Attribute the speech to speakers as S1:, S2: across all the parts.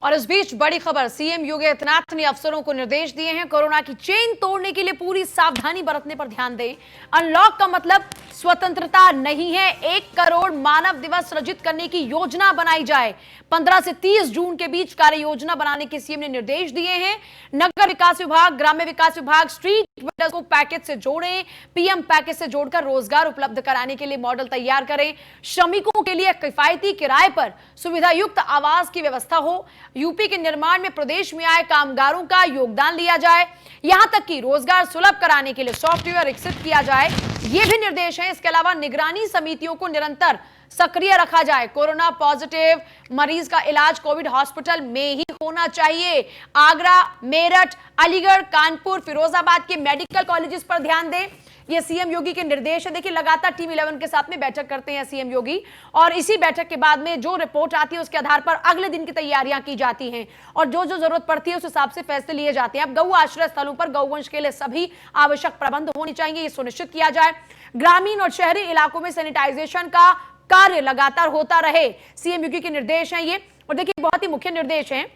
S1: और इस बीच बड़ी खबर, सीएम योगी आदित्यनाथ ने अफसरों को निर्देश दिए हैं, कोरोना की चेन तोड़ने के लिए पूरी सावधानी बरतने पर ध्यान दें। अनलॉक का मतलब स्वतंत्रता नहीं है। 1 करोड़ मानव दिवस सृजित करने की योजना बनाई जाए। 15 से 30 जून के बीच कार्य योजना बनाने के सीएम ने निर्देश दिए हैं। नगर विकास विभाग, ग्राम्य विकास विभाग स्ट्रीट वेंडर्स को पैकेज से जोड़ें। पीएम पैकेज से जोड़कर रोजगार उपलब्ध कराने के लिए मॉडल तैयार करें। श्रमिकों के लिए किफायती किराए पर सुविधा युक्त आवास की व्यवस्था हो। यूपी के निर्माण में प्रदेश में आए कामगारों का योगदान लिया जाए। यहां तक कि रोजगार सुलभ कराने के लिए सॉफ्टवेयर विकसित किया जाए, ये भी निर्देश हैं। इसके अलावा निगरानी समितियों को निरंतर सक्रिय रखा जाए। कोरोना पॉजिटिव मरीज का इलाज कोविड हॉस्पिटल में ही होना चाहिए। आगरा, मेरठ, अलीगढ़, कानपुर, फिरोजाबाद के मेडिकल कॉलेजेस पर ध्यान दें। ये सीएम योगी के निर्देश है। देखिए, लगातार टीम 11 के साथ में बैठक करते हैं सीएम योगी, और इसी बैठक के बाद में जो रिपोर्ट आती है उसके आधार पर अगले दिन की तैयारियां की जाती हैं और जो जो जरूरत पड़ती है उस हिसाब से फैसले लिए जाते हैं। अब गौ आश्रय स्थलों पर गौवंश के लिए सभी आवश्यक प्रबंध होने चाहिए, ये सुनिश्चित किया जाए। ग्रामीण और शहरी इलाकों में सैनिटाइजेशन का कार्य लगातार होता रहे, सीएम योगी के निर्देश हैं ये। और देखिए, बहुत ही मुख्य निर्देश हैं।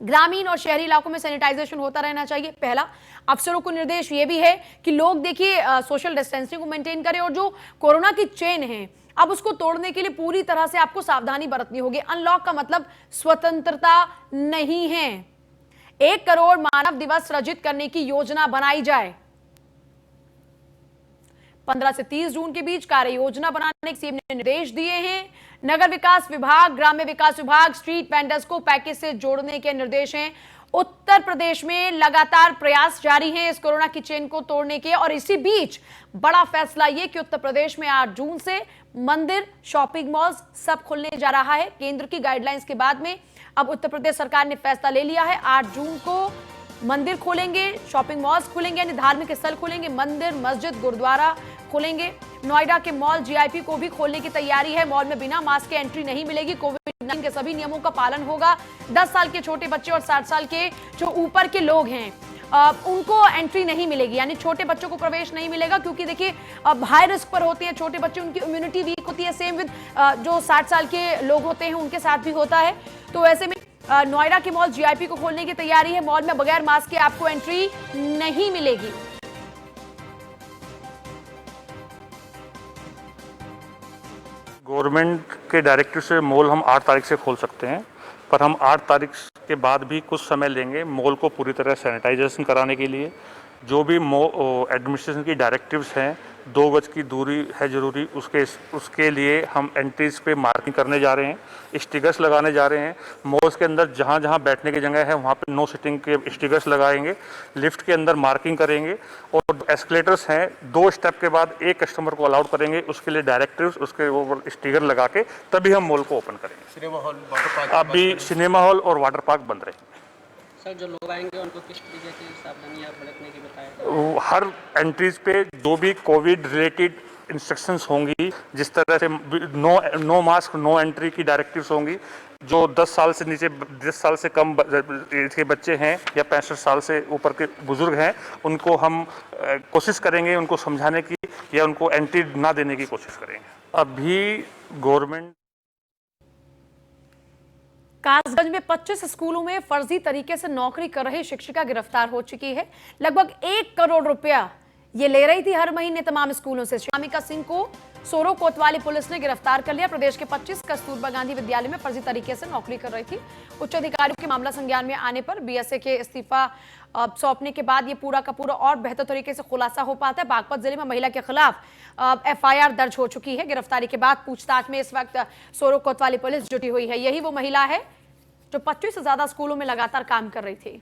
S1: ग्रामीण और शहरी इलाकों में सैनिटाइजेशन होता रहना चाहिए, पहला। अफसरों को निर्देश ये भी है कि लोग देखिए सोशल डिस्टेंसिंग को मेंटेन करें, और जो कोरोना की चेन है अब उसको तोड़ने के लिए पूरी तरह से आपको सावधानी बरतनी होगी। अनलॉक का मतलब स्वतंत्रता नहीं है। 1 करोड़ मानव दिवस सृजित करने की योजना बनाई जाए। 15 से 30 जून के बीच कार्य योजना बनाने के सीएम ने निर्देश दिए हैं। नगर विकास विभाग, ग्राम्य विकास विभाग स्ट्रीट वेंडर्स को पैकेज से जोड़ने के निर्देश हैं। उत्तर प्रदेश में लगातार प्रयास जारी हैं इस कोरोना की चेन को तोड़ने के, और इसी बीच बड़ा फैसला यह कि उत्तर प्रदेश में 8 जून से मंदिर, शॉपिंग मॉल्स सब खुलने जा रहा है। केंद्र की गाइडलाइंस के बाद में अब उत्तर प्रदेश सरकार ने फैसला ले लिया है। 8 जून को मंदिर खोलेंगे, शॉपिंग मॉल्स खुलेंगे, यानी धार्मिक स्थल खुलेंगे, मंदिर, मस्जिद, गुरुद्वारा खुलेंगे। नोएडा के मॉल जीआईपी को भी खोलने की तैयारी है। मॉल में बिना मास्क के एंट्री नहीं मिलेगी। कोविड-19 के सभी नियमों का पालन होगा। 10 साल के छोटे बच्चे और 60 साल के जो ऊपर के लोग हैं उनको एंट्री नहीं मिलेगी, यानी छोटे बच्चों को प्रवेश नहीं मिलेगा, क्योंकि देखिए अब हाई रिस्क पर होते हैं छोटे बच्चे, उनकी इम्यूनिटी वीक होती है। सेम विद जो 60 साल के लोग होते हैं उनके साथ भी होता है। तो ऐसे में नोएडा के मॉल जीआईपी को खोलने की तैयारी है। मॉल में बगैर मास्क के आपको एंट्री नहीं मिलेगी।
S2: गवर्नमेंट के डायरेक्टिव से मॉल हम 8 तारीख से खोल सकते हैं, पर हम 8 तारीख के बाद भी कुछ समय लेंगे मॉल को पूरी तरह सैनिटाइजेशन कराने के लिए। जो भी एडमिनिस्ट्रेशन की डायरेक्टिव्स हैं, 2 गज की दूरी है ज़रूरी, उसके लिए हम एंट्रीज पे मार्किंग करने जा रहे हैं, स्टिकर्स लगाने जा रहे हैं। मॉल्स के अंदर जहाँ जहाँ बैठने की जगह है वहाँ पे नो सिटिंग के स्टिकर्स लगाएंगे। लिफ्ट के अंदर मार्किंग करेंगे, और एस्केलेटर्स हैं 2 स्टेप के बाद 1 कस्टमर को अलाउड करेंगे, उसके लिए डायरेक्टिव्स, उसके ऊपर स्टिकर लगा के तभी हम मॉल को ओपन करेंगे।
S3: सिनेमा हॉल, वाटर पार्क,
S2: अभी सिनेमा हॉल और वाटर पार्क बंद रहेंगे।
S3: सर, जो लोग आएंगे उनको किस तरीके की सावधानियां बरतने की बताएं?
S2: हर एंट्रीज पे जो भी कोविड रिलेटेड इंस्ट्रक्शंस होंगी, जिस तरह से नो मास्क, नो एंट्री की डायरेक्टिव्स होंगी। जो 10 साल से नीचे, 10 साल से कम एज के बच्चे हैं या 65 साल से ऊपर के बुजुर्ग हैं, उनको हम कोशिश करेंगे उनको समझाने की, या उनको एंट्री ना देने की कोशिश करेंगे। अभी गवर्नमेंट
S1: कासगंज में 25 स्कूलों में फर्जी तरीके से नौकरी कर रही शिक्षिका गिरफ्तार हो चुकी है। लगभग 1 करोड़ रुपया ये ले रही थी हर महीने तमाम स्कूलों से। शामिका सिंह को सोरो कोतवाली पुलिस ने गिरफ्तार कर लिया। प्रदेश के 25 कस्तूरबा गांधी विद्यालय में फर्जी तरीके से नौकरी कर रही थी। उच्च अधिकारियों के मामला संज्ञान में आने पर बीएसए के इस्तीफा सौंपने के बाद ये पूरा का पूरा और बेहतर तरीके से खुलासा हो पाता है। बागपत जिले में महिला के खिलाफ एफआईआर दर्ज हो चुकी है। गिरफ्तारी के बाद पूछताछ में इस वक्त सोरो कोतवाली पुलिस जुटी हुई है। यही वो महिला है जो 25 से ज्यादा स्कूलों में लगातार काम कर रही थी।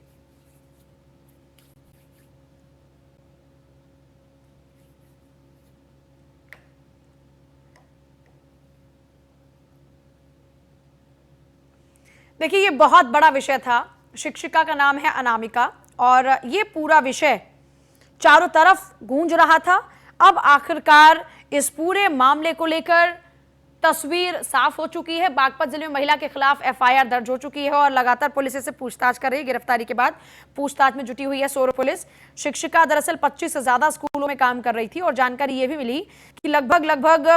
S1: देखिए, ये बहुत बड़ा विषय था। शिक्षिका का नाम है अनामिका, और ये पूरा विषय चारों तरफ गूंज रहा था। अब आखिरकार इस पूरे मामले को लेकर तस्वीर साफ हो चुकी है। बागपत जिले में महिला के खिलाफ एफआईआर दर्ज हो चुकी है और लगातार पुलिस इससे पूछताछ कर रही है। गिरफ्तारी के बाद पूछताछ में जुटी हुई है सोरो पुलिस। शिक्षिका दरअसल 25 से ज्यादा स्कूलों में काम कर रही थी और जानकारी ये भी मिली कि लगभग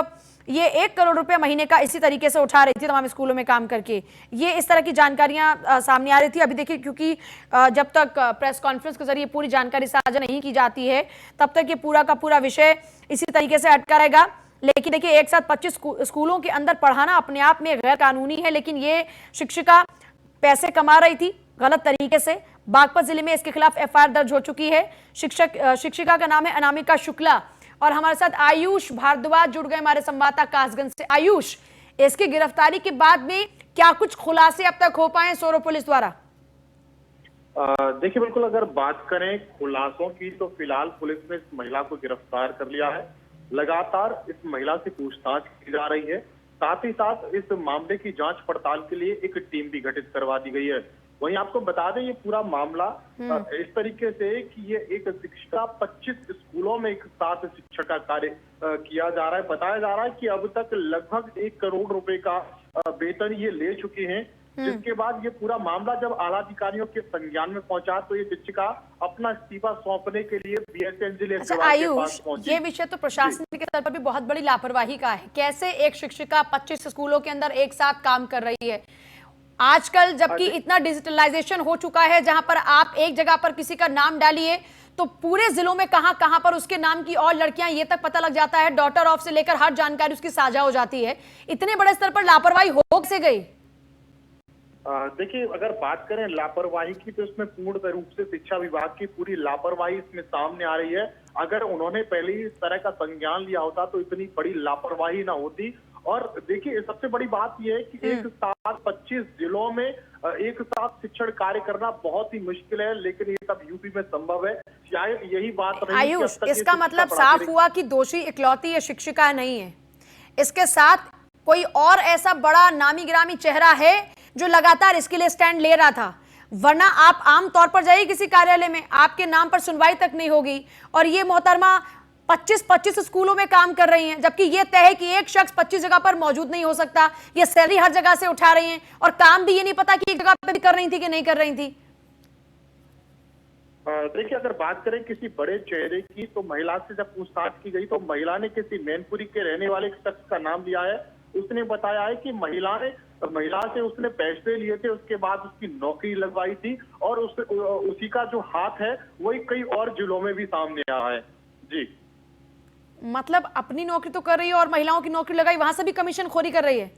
S1: ये 1 करोड़ रुपए महीने का इसी तरीके से उठा रही थी तमाम स्कूलों में काम करके। ये इस तरह की जानकारियां सामने आ रही थी। अभी देखिए, क्योंकि जब तक प्रेस कॉन्फ्रेंस के जरिए पूरी जानकारी साझा नहीं की जाती है तब तक ये पूरा का पूरा विषय इसी तरीके से अटका रहेगा। लेकिन देखिए, एक साथ 25 स्कूलों के अंदर पढ़ाना अपने आप में गैर कानूनी है, लेकिन ये शिक्षिका पैसे कमा रही थी गलत तरीके से। बागपत जिले में इसके खिलाफ एफआईआर दर्ज हो चुकी है। शिक्षिका का नाम है अनामिका शुक्ला और हमारे साथ आयुष भारद्वाज जुड़ गए हमारे संवाददाता कासगंज से। आयुष, इसकी गिरफ्तारी के बाद में क्या कुछ खुलासे अब तक हो पाए सोरो पुलिस द्वारा?
S4: देखिए, बिल्कुल अगर बात करें खुलासों की तो फिलहाल पुलिस ने इस महिला को गिरफ्तार कर लिया है। लगातार इस महिला से पूछताछ की जा रही है। साथ ही साथ इस मामले की जांच पड़ताल के लिए एक टीम भी गठित करवा दी गई है। वहीं आपको बता दें, ये पूरा मामला इस तरीके से कि ये एक शिक्षिका 25 स्कूलों में एक साथ शिक्षण का कार्य किया जा रहा है। बताया जा रहा है कि अब तक लगभग 1 करोड़ रुपए का वेतन ये ले चुकी हैं। जिसके बाद ये पूरा मामला जब आला अधिकारियों के संज्ञान में पहुंचा तो ये शिक्षिका अपना इस्तीफा सौंपने के लिए बीएसएनजेल के पास पहुंची।
S1: ये विषय तो प्रशासन के स्तर पर भी बहुत बड़ी लापरवाही का है। कैसे एक शिक्षिका 25 स्कूलों के अंदर एक साथ काम कर रही है आजकल, जबकि इतना डिजिटलाइजेशन हो चुका है जहां पर आप एक जगह पर किसी का नाम डालिए तो पूरे जिलों में कहां कहां पर उसके नाम की और लड़कियां ये तक पता लग जाता है। डॉटर ऑफ से लेकर हर जानकारी उसकी साझा हो जाती है। इतने बड़े स्तर पर लापरवाही हो से गई।
S4: देखिए, अगर बात करें लापरवाही की तो इसमें पूर्ण रूप से शिक्षा विभाग की पूरी लापरवाही इसमें सामने आ रही है। अगर उन्होंने पहले ही इस तरह का संज्ञान लिया होता तो इतनी बड़ी लापरवाही ना होती। और देखिए, सबसे बड़ी बात यह है कि एक साथ 25 जिलों में एक साथ शिक्षण कार्य करना बहुत ही मुश्किल है, लेकिन ये सब यूपी में संभव है। शायद यही बात रही।
S1: आयुष, इसका मतलब साफ हुआ कि दोषी इकलौती ये शिक्षिका नहीं है, इसके साथ कोई और ऐसा बड़ा नामी गिरामी चेहरा है जो लगातार इसके लिए स्टैंड ले रहा था। वरना आप आम तौर पर जाइए किसी कार्यालय में, आपके नाम पर सुनवाई तक नहीं होगी। और ये मोहतरमा 25 स्कूलों में काम कर रही हैं, जबकि ये तय है कि एक शख्स 25 जगह पर मौजूद नहीं हो सकता। ये सैलरी हर जगह से उठा रही हैं और काम भी ये नहीं पता कि एक जगह पे भी कर रही थी कि नहीं कर रही थी।
S4: देखिए, अगर बात करें किसी बड़े चेहरे की तो महिला से जब पूछताछ की गई तो महिला ने किसी मैनपुरी के रहने वाले एक शख्स का नाम लिया है। उसने बताया है कि महिला से उसने पैसे लिए थे, उसके बाद उसकी नौकरी लगवाई थी और उसी का जो हाथ है वही कई और जिलों में भी सामने आया है। जी,
S1: मतलब अपनी नौकरी तो कर रही है और महिलाओं की नौकरी लगाई, वहां से भी कमीशन खोरी कर रही है।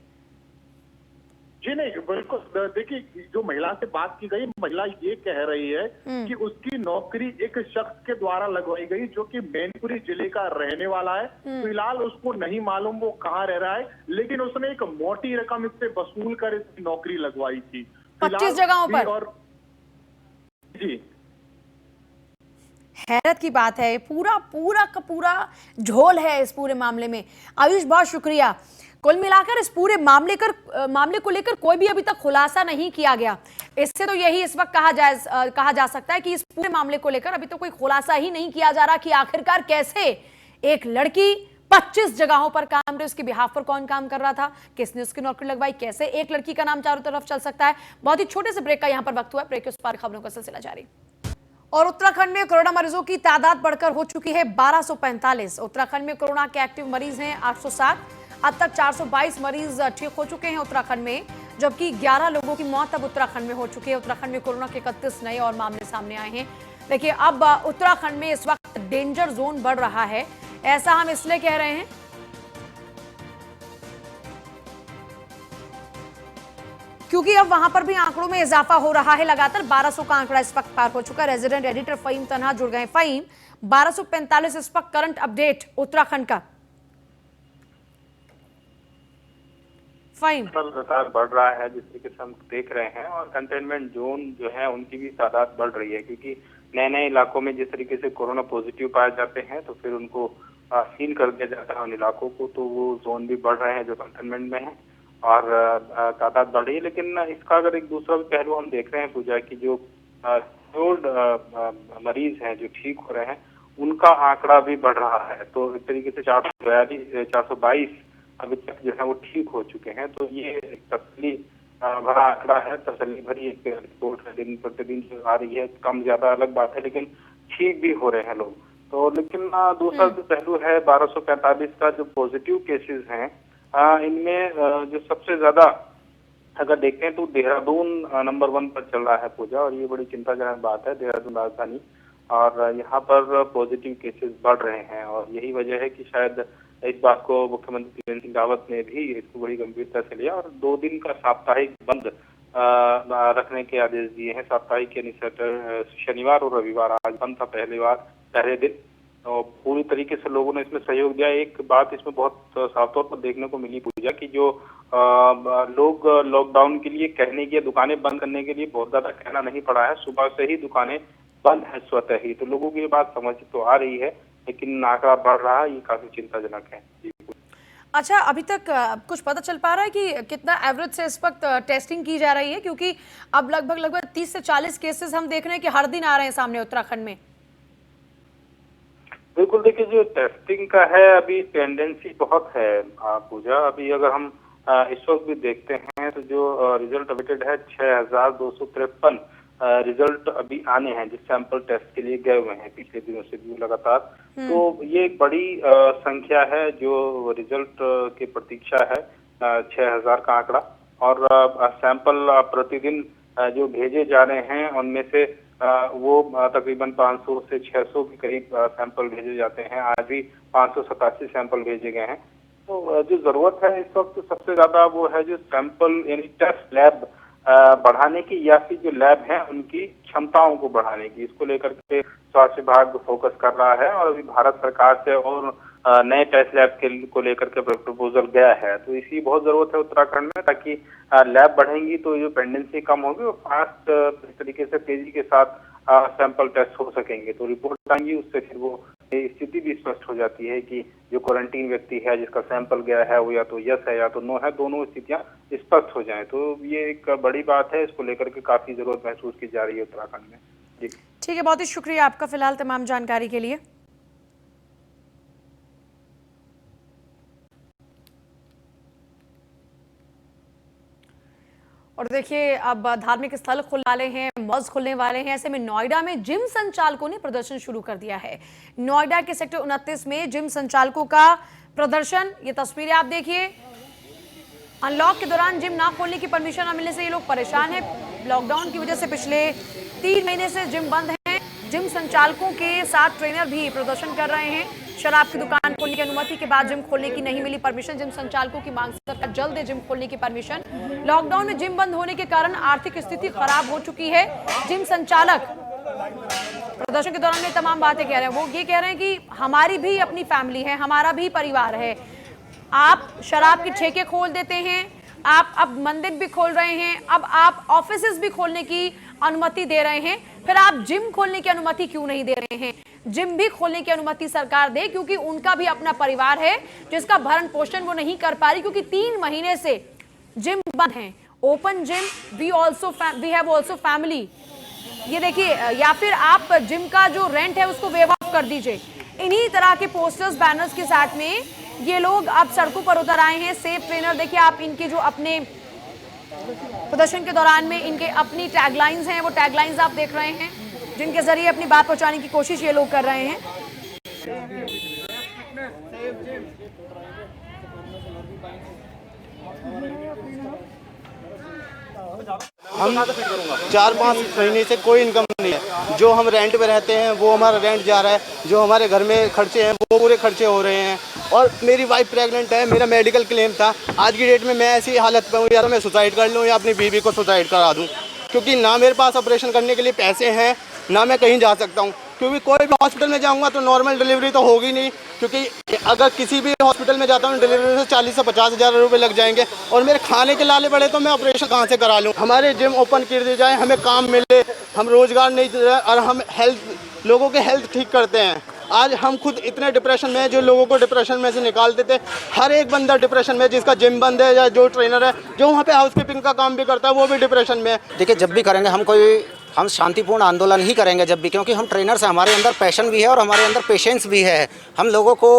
S4: जी नहीं, बिल्कुल। देखिए, जो महिला से बात की गई, महिला ये कह रही है कि उसकी नौकरी एक शख्स के द्वारा लगवाई गई जो कि मैनपुरी जिले का रहने वाला है। फिलहाल उसको नहीं मालूम वो कहाँ रह रहा है, लेकिन उसने एक मोटी रकम इससे वसूल कर इसकी नौकरी लगवाई थी
S1: 25 जगहों पर।
S4: और जी,
S1: हैरत की बात है। पूरा का पूरा झोल है इस पूरे मामले में। आयुष, बहुत शुक्रिया। कुल मिलाकर इस पूरे मामले को लेकर कोई भी अभी तक खुलासा नहीं किया गया। इससे तो यही इस वक्त कहा जा सकता है कि इस पूरे मामले को लेकर अभी तो कोई खुलासा ही नहीं किया जा रहा कि आखिरकार कैसे एक लड़की 25 जगहों पर काम रही, उसके बिहाफ पर कौन काम कर रहा था, किसने उसकी नौकरी लगवाई, कैसे एक लड़की का नाम चारों तरफ चल सकता है। बहुत ही छोटे से ब्रेक का यहां पर वक्त हुआ। ब्रेक के उस पार खबरों का सिलसिला जारी। और उत्तराखंड में कोरोना मरीजों की तादाद बढ़कर हो चुकी है 1245। उत्तराखंड में कोरोना के एक्टिव मरीज हैं 807। अब तक 422 मरीज ठीक हो चुके हैं उत्तराखंड में, जबकि 11 लोगों की मौत अब उत्तराखंड में हो चुकी है। उत्तराखंड में कोरोना के 31 नए और मामले सामने आए हैं। देखिए, अब उत्तराखंड में इस वक्त डेंजर जोन बढ़ रहा है। ऐसा हम इसलिए कह रहे हैं क्योंकि अब वहां पर भी आंकड़ों में इजाफा हो रहा है। लगातार 1200 का आंकड़ा इस वक्त पार हो चुका है। रेजिडेंट एडिटर फहीम तन्हा जुड़ गए। फहीम, 1245 इस वक्त करंट अपडेट उत्तराखंड का।
S5: लगातार बढ़ रहा है जिस तरीके से हम देख रहे हैं, और कंटेनमेंट जोन जो है उनकी भी तादाद बढ़ रही है, क्योंकि नए इलाकों में जिस तरीके से कोरोना पॉजिटिव पाए जाते हैं तो फिर उनको सील कर दिया जाता है उन इलाकों को। तो वो जोन भी बढ़ रहे हैं जो कंटेनमेंट में है और तादाद बढ़ रही है। लेकिन इसका अगर एक दूसरा भी पहलू हम देख रहे हैं पूजा की, जो मरीज हैं जो ठीक हो रहे हैं उनका आंकड़ा भी बढ़ रहा है। तो एक तरीके से 422 अभी तक जो है वो ठीक हो चुके हैं। तो ये एक तसल्ली भरा आंकड़ा है, तसल्ली भरी एक रिपोर्ट है, दिन प्रतिदिन जो आ रही है। कम ज्यादा अलग बात है, लेकिन ठीक भी हो रहे हैं लोग। तो लेकिन दूसरा जो पहलू है 1245 का जो पॉजिटिव केसेस हैं, इनमें जो सबसे ज्यादा अगर देखें तो देहरादून नंबर 1 पर चल रहा है पूजा, और ये बड़ी चिंताजनक बात है। देहरादून राजधानी, और यहाँ पर पॉजिटिव केसेस बढ़ रहे हैं, और यही वजह है कि शायद इस बात को मुख्यमंत्री त्रिवेंद्र सिंह रावत ने भी इसको बड़ी गंभीरता से लिया और 2 दिन का साप्ताहिक बंद रखने के आदेश दिए हैं। साप्ताहिक यानी शनिवार और रविवार, आज बंद था पहले दिन, और पूरी तरीके से लोगों ने इसमें सहयोग दिया। एक बात इसमें बहुत साफ तौर पर देखने को मिली पूजा की, जो लोग लॉकडाउन के लिए कहने की, दुकानें बंद करने के लिए बहुत ज्यादा कहना नहीं पड़ा है। सुबह से ही दुकानें बंद है स्वतः ही, तो लोगों की ये बात समझ तो आ रही है, लेकिन आंकड़ा बढ़ रहा है, ये काफी चिंताजनक है।
S1: अच्छा, अभी तक कुछ पता चल पा रहा है कि कितना एवरेज से इस वक्त टेस्टिंग की जा रही है? क्योंकि अब लगभग 30 से 40 केसेस हम देख रहे हैं कि हर दिन आ रहे हैं सामने उत्तराखंड में।
S5: बिल्कुल, देखिए जो टेस्टिंग का है अभी टेंडेंसी बहुत है पूजा। अभी अगर हम इस वक्त भी देखते हैं तो जो रिजल्ट अवेटेड है 6253 रिजल्ट अभी आने हैं, जिस सैंपल टेस्ट के लिए गए हुए हैं पिछले दिनों से भी लगातार। तो ये एक बड़ी संख्या है जो रिजल्ट की प्रतीक्षा है, 6000 का आंकड़ा। और सैंपल प्रतिदिन जो भेजे जा रहे हैं उनमें से वो तकरीबन 500 से 600 के करीब सैंपल भेजे जाते हैं। आज भी 587 सैंपल भेजे गए हैं। तो जो जरूरत है इस वक्त सबसे ज्यादा वो है जो सैंपल यानी टेस्ट लैब बढ़ाने की, या फिर जो लैब है उनकी क्षमताओं को बढ़ाने की। इसको लेकर के स्वास्थ्य विभाग फोकस कर रहा है, और अभी भारत सरकार से और नए टेस्ट लैब को लेकर के प्रपोजल गया है। तो इसी बहुत जरूरत है उत्तराखंड में, ताकि लैब बढ़ेंगी तो जो पेंडेंसी कम होगी और फास्ट इस तरीके से तेजी के साथ सैंपल टेस्ट हो सकेंगे। तो रिपोर्ट आएंगी, उससे फिर वो स्थिति भी स्पष्ट हो जाती है कि जो क्वारंटीन व्यक्ति है जिसका सैंपल गया है वो या तो यस है या तो नो है, दोनों स्थितियां स्पष्ट हो जाएं। तो ये एक बड़ी बात है, इसको लेकर के काफी जरूरत महसूस की जा रही है उत्तराखंड में। जी
S1: ठीक है, बहुत ही शुक्रिया आपका फिलहाल तमाम जानकारी के लिए। और देखिए, अब धार्मिक स्थल खुलने वाले हैं, मॉल्स खुलने वाले हैं। ऐसे में नोएडा में जिम संचालकों ने प्रदर्शन शुरू कर दिया है। नोएडा के सेक्टर 29 में जिम संचालकों का प्रदर्शन, ये तस्वीरें आप देखिए। अनलॉक के दौरान जिम ना खोलने की परमिशन न मिलने से ये लोग परेशान हैं। लॉकडाउन की वजह से पिछले 3 महीने से जिम बंद है। जिम संचालकों के साथ ट्रेनर भी प्रदर्शन कर रहे हैं। शराब की दुकान खोलने की अनुमति के बाद जिम खोलने की नहीं मिली परमिशन। जिम संचालकों की मांग सरकार जल्द दे जिम खोलने की परमिशन। लॉकडाउन में जिम बंद होने के कारण आर्थिक स्थिति खराब हो चुकी है। जिम संचालक प्रदर्शन के दौरान में तमाम बातें कह रहे हैं। वो ये कह रहे हैं कि हमारी भी अपनी फैमिली है, हमारा भी परिवार है। आप शराब के ठेके खोल देते हैं, आप अब मंदिर भी खोल रहे हैं, अब आप ऑफिसेज भी खोलने की अनुमति दे रहे हैं, फिर आप जिम खोलने की अनुमति क्यों नहीं दे रहे हैं? जिम भी खोलने की अनुमति सरकार दे, क्योंकि उनका भी अपना परिवार है जिसका भरण पोषण वो नहीं कर पा रही, क्योंकि 3 महीने से जिम बंद है। Open gym we have also family, ये देखिए। या फिर आप जिम का जो रेंट है उसको वेव ऑफ कर दीजिए। इन्हीं तरह के पोस्टर्स, बैनर्स के साथ में ये लोग अब सड़कों पर उतर आए हैं। सेफ ट्रेनर, देखिए आप, इनके जो अपने प्रदर्शन के दौरान में इनके अपनी टैगलाइंस हैं, वो टैगलाइंस आप देख रहे हैं, जिनके जरिए अपनी बात पहुंचाने की कोशिश ये लोग कर रहे हैं।
S6: हम 4-5 महीने से कोई इनकम नहीं है। जो हम रेंट पे रहते हैं वो हमारा रेंट जा रहा है, जो हमारे घर में खर्चे हैं वो पूरे खर्चे हो रहे हैं। और मेरी वाइफ प्रेग्नेंट है, मेरा मेडिकल क्लेम था। आज की डेट में मैं ऐसी हालत पे हूँ, या तो मैं सुसाइड कर लूँ या अपनी बीवी को सुसाइड करा दूँ, क्योंकि ना मेरे पास ऑपरेशन करने के लिए पैसे हैं, ना मैं कहीं जा सकता हूँ। क्योंकि कोई भी हॉस्पिटल में जाऊँगा तो नॉर्मल डिलीवरी तो होगी नहीं, क्योंकि अगर किसी भी हॉस्पिटल में जाता हूँ डिलीवरी से 40 से 50 हज़ार रुपये लग जाएंगे, और मेरे खाने के लाले पड़े तो मैं ऑपरेशन कहाँ से करा लूँ। हमारे जिम ओपन कर दी जाए, हमें काम मिले, हम रोज़गार नहीं, और हम हेल्थ, लोगों के हेल्थ ठीक करते हैं। आज हम खुद इतने डिप्रेशन में हैं, जो लोगों को डिप्रेशन में से निकालते थे। हर एक बंदा डिप्रेशन में, जिसका जिम बंद है या जो ट्रेनर है, जो वहाँ पे हाउसकीपिंग का काम भी करता है, वो भी डिप्रेशन में है।
S7: देखिए, जब भी करेंगे हम कोई हम शांतिपूर्ण आंदोलन ही करेंगे जब भी, क्योंकि हम ट्रेनर्स हैं, हमारे अंदर पैशन भी है और हमारे अंदर पेशेंस भी है। हम लोगों को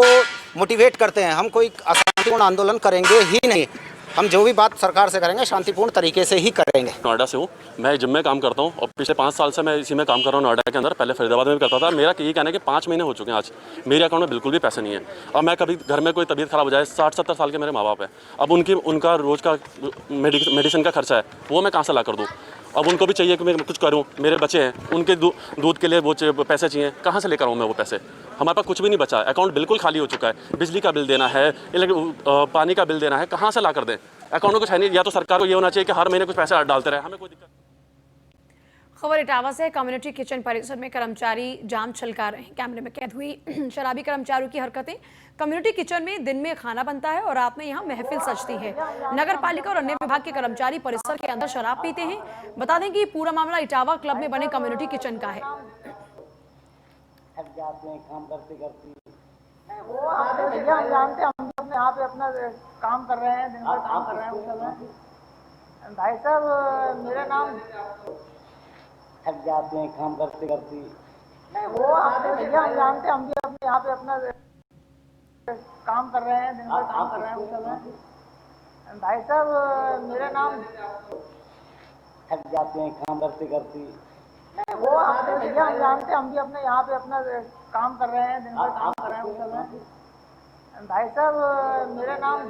S7: मोटिवेट करते हैं, हम कोई अशांतिपूर्ण आंदोलन करेंगे ही नहीं। हम जो भी बात सरकार से करेंगे शांतिपूर्ण तरीके से ही करेंगे।
S8: नोएडा से हूँ, मैं जिम में काम करता हूँ और पिछले 5 साल से मैं इसी में काम कर रहा हूँ नोएडा के अंदर। पहले फरीदाबाद में भी करता था। मेरा यही कहना है कि 5 महीने हो चुके हैं आज, मेरे अकाउंट में बिल्कुल भी पैसे नहीं है। अब मैं कभी घर में कोई तबीयत ख़राब हो जाए, 60-70 साल के मेरे माँ बाप हैं, अब उनका रोज़ का मेडिसिन का खर्चा है, वो मैं कहाँ से ला कर दूँ। अब उनको भी चाहिए कि मैं कुछ करूँ, मेरे बच्चे हैं, उनके दूध के लिए वो पैसे चाहिए, कहाँ से लेकर आऊँ मैं वो पैसे। हमारे पास कुछ भी नहीं बचा, अकाउंट बिल्कुल खाली हो चुका है। बिजली का बिल देना है, पानी का बिल देना है, कहाँ से ला कर दें। अकाउंट में कुछ है नहीं। या तो सरकार को ये होना चाहिए कि हर महीने कुछ पैसे डालते रहे, हमें कोई दिक्कत।
S1: खबर इटावा से कम्युनिटी किचन परिसर में कर्मचारी जाम छलका रहे हैं। कैमरे में कैद हुई शराबी कर्मचारियों की हरकतें। कम्युनिटी किचन में दिन में खाना बनता है और रात में यहाँ महफिल सजती है। नगर पालिका और अन्य विभाग के कर्मचारी परिसर के अंदर शराब पीते हैं। बता दें कि पूरा मामला इटावा क्लब में बने कम्युनिटी किचन का है।
S9: वो भैया हम जानते हैं, हम अपने यहाँ पे अपना काम कर रहे हैं, दिन भर काम कर रहे हैं। उस समय भाई साहब मेरा नाम थक जाते हैं काम करते करते। नहीं वो भैया हम जानते हैं, हम भी अपने यहाँ पे अपना काम कर रहे हैं, दिन भर काम कर रहे हैं। उस समय भाई साहब मेरा नाम थक जाते हैं काम करते करते। नहीं वो भैया हम जानते हैं, हम भी अपने यहाँ पे अपना काम कर रहे हैं, दिन भर काम कर रहे हैं। उस समय भाई साहब मेरा नाम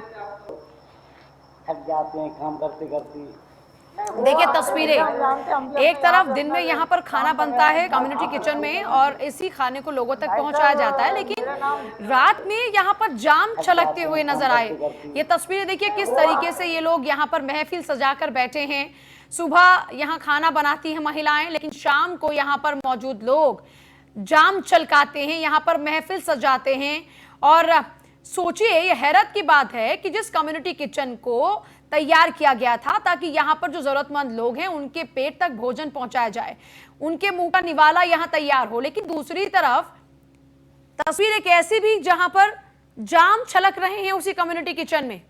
S9: थक जाते हैं काम करते करते।
S1: देखिए तस्वीरें, एक तरफ दिन में यहाँ पर खाना बनता है कम्युनिटी किचन में और इसी खाने को लोगों तक पहुँचाया जाता है, लेकिन रात में यहाँ पर जाम छलकते हुए नजर आए। ये तस्वीरें देखिए किस तरीके से ये लोग यहाँ पर महफिल सजाकर बैठे हैं। सुबह यहाँ खाना बनाती हैं महिलाएं, लेकिन शाम को यहाँ पर मौजूद लोग जाम छलकाते हैं, यहाँ पर महफिल सजाते हैं। और सोचिए, ये हैरत की बात है कि जिस कम्युनिटी किचन को तैयार किया गया था ताकि यहाँ पर जो जरूरतमंद लोग हैं उनके पेट तक भोजन पहुंचाया जाए, उनके मुंह का निवाला यहाँ तैयार हो, लेकिन दूसरी तरफ तस्वीर एक ऐसी भी जहां पर जाम छलक रहे हैं उसी कम्युनिटी किचन में।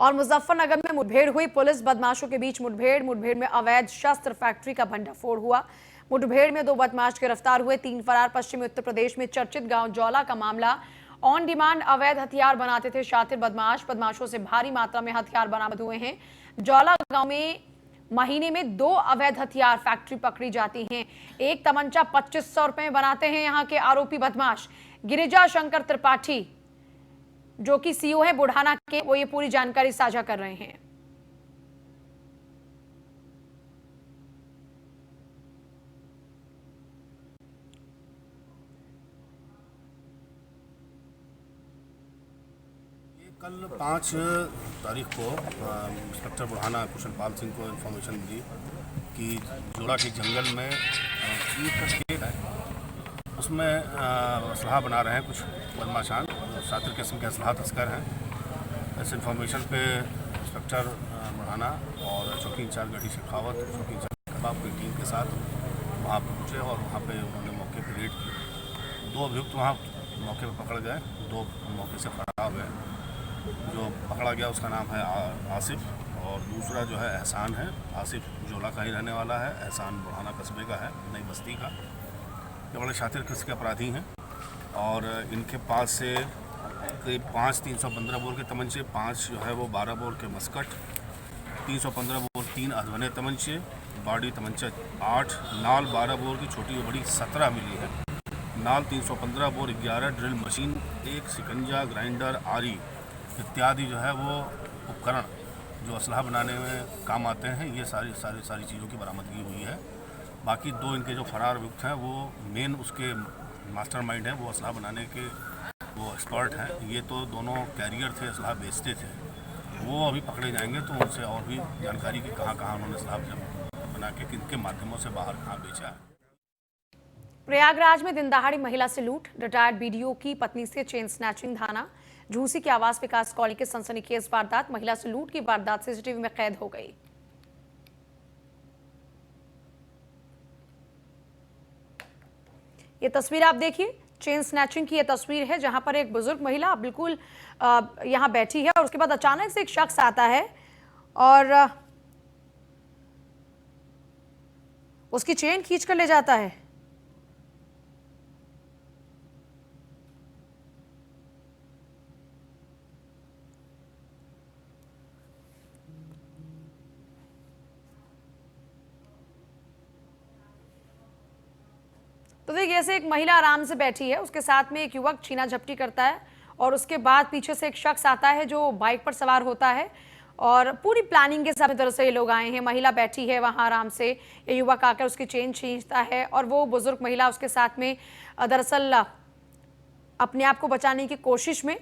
S1: और मुजफ्फरनगर में मुठभेड़ हुई, पुलिस बदमाशों के बीच मुठभेड़ में अवैध शस्त्र फैक्ट्री का भंडाफोड़ हुआ। मुठभेड़ में 2 बदमाश गिरफ्तार हुए, 3 फरार। पश्चिमी उत्तर प्रदेश में चर्चित गांव जौला का मामला। ऑन डिमांड अवैध हथियार बनाते थे शातिर बदमाशों से भारी मात्रा में हथियार बरामद हुए हैं। जौला गांव में महीने में 2 अवैध हथियार फैक्ट्री पकड़ी जाती हैं। एक तमंचा 2500 रुपए में बनाते हैं यहाँ के आरोपी बदमाश। गिरिजा शंकर त्रिपाठी जो कि सीईओ है बुढ़ाना के, वो ये पूरी जानकारी साझा कर रहे हैं।
S10: कल 5 तारीख को इंस्पेक्टर बुढ़ाना कुशलपाल सिंह को इन्फॉर्मेशन मिली कि जोड़ा के जंगल में ईद का खेत है, उसमें असलहा बना रहे हैं कुछ बदमाशान, शातिर किस्म के असलहा तस्कर हैं। इस इन्फॉर्मेशन पे इंस्पेक्टर बुढ़ाना और चौकी इंचार्ज गढ़ी शेखावत, चौकी इंचार्ज कबाब की टीम के साथ वहाँ पहुँचे और वहाँ पे उन्होंने मौके पर रेड की। 2 अभियुक्त वहाँ मौके पर पकड़ गए, 2 मौके से फरार हुए। जो पकड़ा गया उसका नाम है आसिफ और दूसरा जो है एहसान है। आसिफ जोला का ही रहने वाला है, एहसान बुढ़ाना कस्बे का है, नई बस्ती का। ये बड़े शातिर किस्म के अपराधी हैं और इनके पास से करीब 5 315 बोर के तमंचे, 5 जो है वो 12 बोर के मस्कट, 315 बोर 3 अधवने तमंचे, बाडी तमंचा 8, नाल 12 बोर की छोटी व बड़ी 17 मिली है, नाल 315 बोर 11, ड्रिल मशीन 1, शिकंजा, ग्राइंडर, आरी इत्यादि जो है वो उपकरण जो असलहा बनाने में काम आते हैं, ये सारी चीज़ों की बरामदगी हुई है। बाकी 2 इनके जो फरार अभियुक्त हैं वो मेन उसके मास्टरमाइंड हैं, वो असलहा बनाने के वो एक्सपर्ट हैं। ये तो दोनों कैरियर थे, असलहा बेचते थे। वो अभी पकड़े जाएंगे तो उनसे और भी जानकारी की कहाँ उन्होंने असलहा बना के किन के माध्यमों से बाहर कहाँ बेचा है।
S1: प्रयागराज में दिन दहाड़ी महिला से लूट, रिटायर्ड बीडीओ की पत्नी से चेन स्नैचिंग धाना। झूसी के आवास विकास कॉलोनी के सनसनीखेज वारदात, महिला से लूट की वारदात सीसीटीवी में कैद हो गई। ये तस्वीर आप देखिए, चेन स्नैचिंग की यह तस्वीर है जहां पर एक बुजुर्ग महिला बिल्कुल यहां बैठी है और उसके बाद अचानक से एक शख्स आता है और उसकी चेन खींच कर ले जाता है। तो देखिए ऐसे एक महिला आराम से बैठी है, उसके साथ में एक युवक छीना झपटी करता है और उसके बाद पीछे से एक शख्स आता है जो बाइक पर सवार होता है और पूरी प्लानिंग के साथ तरह से ये लोग आए हैं। महिला बैठी है वहां आराम से, ये युवक आकर उसकी चेन खींचता है और वो बुजुर्ग महिला उसके साथ में दरअसल अपने आप को बचाने की कोशिश में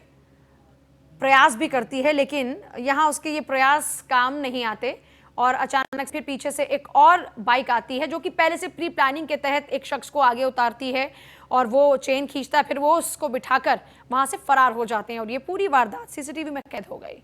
S1: प्रयास भी करती है, लेकिन यहाँ उसके ये प्रयास काम नहीं आते और अचानक फिर पीछे से एक और बाइक आती है जो कि पहले से प्री प्लानिंग के तहत एक शख्स को आगे उतारती है और वो चेन खींचता है, फिर वो उसको बिठाकर वहां से फरार हो जाते हैं और ये पूरी वारदात सीसीटीवी में कैद हो गई।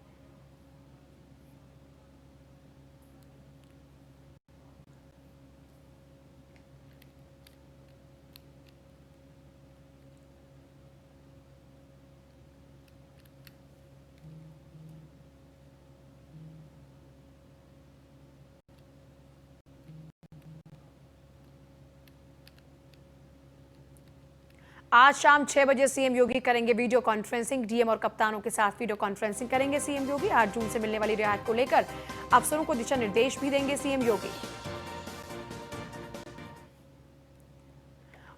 S1: आज शाम 6 बजे सीएम योगी करेंगे वीडियो कॉन्फ्रेंसिंग। डीएम और कप्तानों के साथ वीडियो कॉन्फ्रेंसिंग करेंगे सीएम योगी। 8 जून से मिलने वाली रियायत को लेकर अफसरों को दिशा निर्देश भी देंगे सीएम योगी।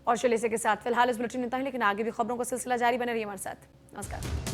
S1: और चलिए इसी के साथ फिलहाल इस बुलेटिन में इतना ही, लेकिन आगे भी खबरों का सिलसिला जारी बने रहिए हमारे साथ। नमस्कार।